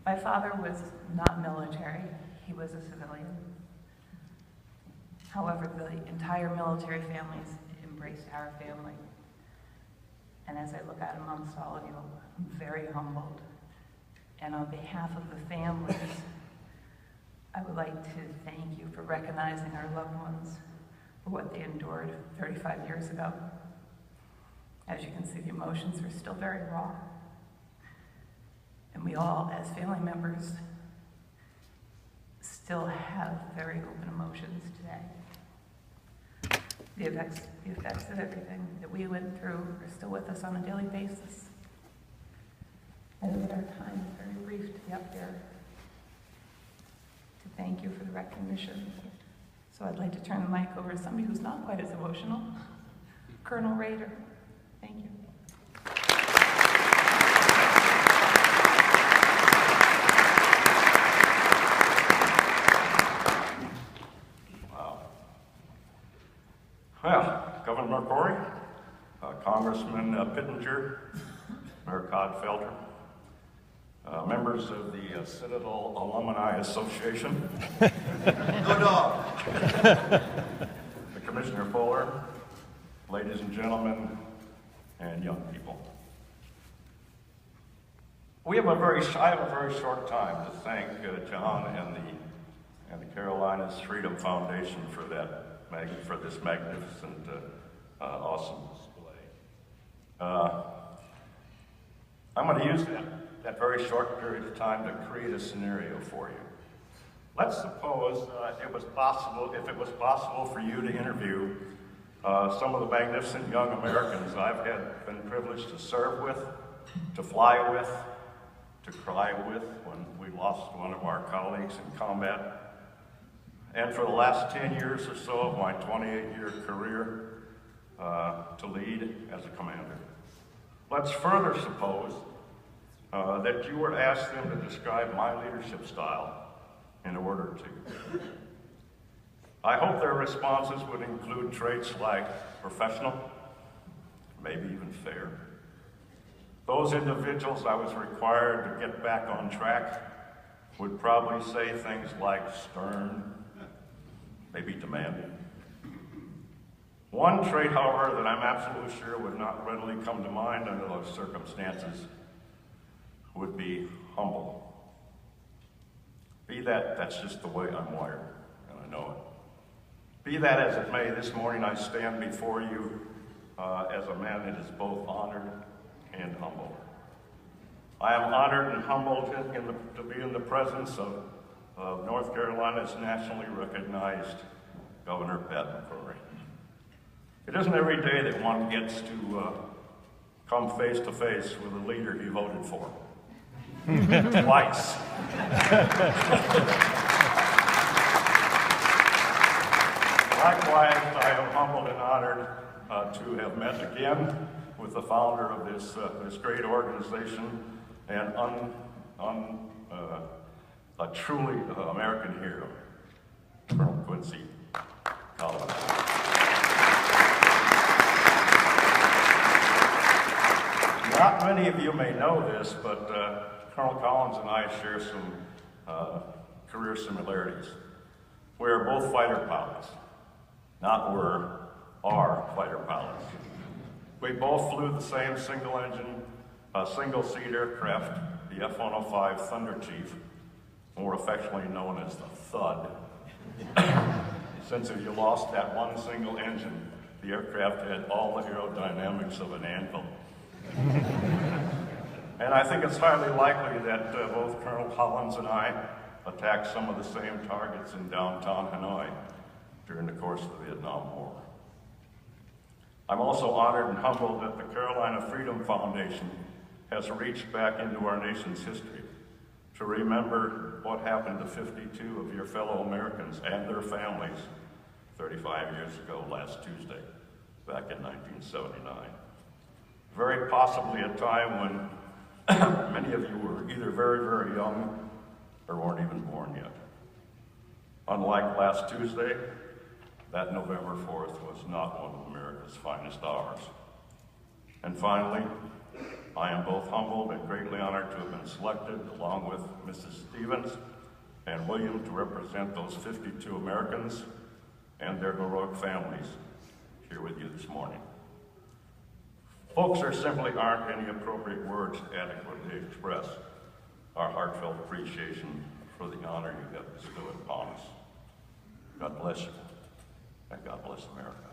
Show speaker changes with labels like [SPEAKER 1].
[SPEAKER 1] My father was not military, he was a civilian. However, the entire military families embraced our family. And as I look out amongst all of you, I'm very humbled. And on behalf of the families, I would like to thank you for recognizing our loved ones for what they endured 35 years ago. As you can see, the emotions are still very raw. And we all, as family members, still have very open emotions today. The effects of everything that we went through are still with us on a daily basis. I know that our time is very brief to be up there to thank you for the recognition. So I'd like to turn the mic over to somebody who's not quite as emotional, Colonel Rader. Thank you.
[SPEAKER 2] Well, Governor McCrory, Congressman Pittenger, Mayor Codfelter, members of the Citadel Alumni Association,
[SPEAKER 3] Good dog.
[SPEAKER 2] the Commissioner Fuller, ladies and gentlemen, and young people. We have a very short time to thank John and the Carolinas Freedom Foundation for this magnificent, awesome display. I'm going to use that very short period of time to create a scenario for you. Let's suppose if it was possible for you to interview some of the magnificent young Americans I've been privileged to serve with, to fly with, to cry with when we lost one of our colleagues in combat. And for the last 10 years or so of my 28-year career to lead as a commander. Let's further suppose that you were to ask them to describe my leadership style in order to. I hope their responses would include traits like professional, maybe even fair. Those individuals I was required to get back on track would probably say things like stern, maybe demanding. One trait, however, that I'm absolutely sure would not readily come to mind under those circumstances would be humble. Be that's just the way I'm wired, and I know it. Be that as it may, this morning I stand before you as a man that is both honored and humbled. I am honored and humbled to be in the presence of North Carolina's nationally recognized Governor Pat McCrory. It isn't every day that one gets to come face to face with a leader he voted for. Twice. Likewise, I am humbled and honored to have met again with the founder of this great organization and a truly American hero, Colonel Quincy Collins. Not many of you may know this, but Colonel Collins and I share some career similarities. We are both fighter pilots. Not are fighter pilots. We both flew the same single-engine, single-seat aircraft, the F-105 Thunder Chief, more affectionately known as the Thud. Since if you lost that one single engine, the aircraft had all the aerodynamics of an anvil. And I think it's highly likely that both Colonel Collins and I attacked some of the same targets in downtown Hanoi during the course of the Vietnam War. I'm also honored and humbled that the Carolina Freedom Foundation has reached back into our nation's history to remember what happened to 52 of your fellow Americans and their families 35 years ago last Tuesday, back in 1979. Very possibly a time when many of you were either very, very young or weren't even born yet. Unlike last Tuesday, that November 4th was not one of America's finest hours. And finally, I am both humbled and greatly honored to have been selected, along with Mrs. Stevens and William to represent those 52 Americans and their heroic families here with you this morning. Folks, there simply aren't any appropriate words to adequately express our heartfelt appreciation for the honor you have bestowed upon us. God bless you, and God bless America.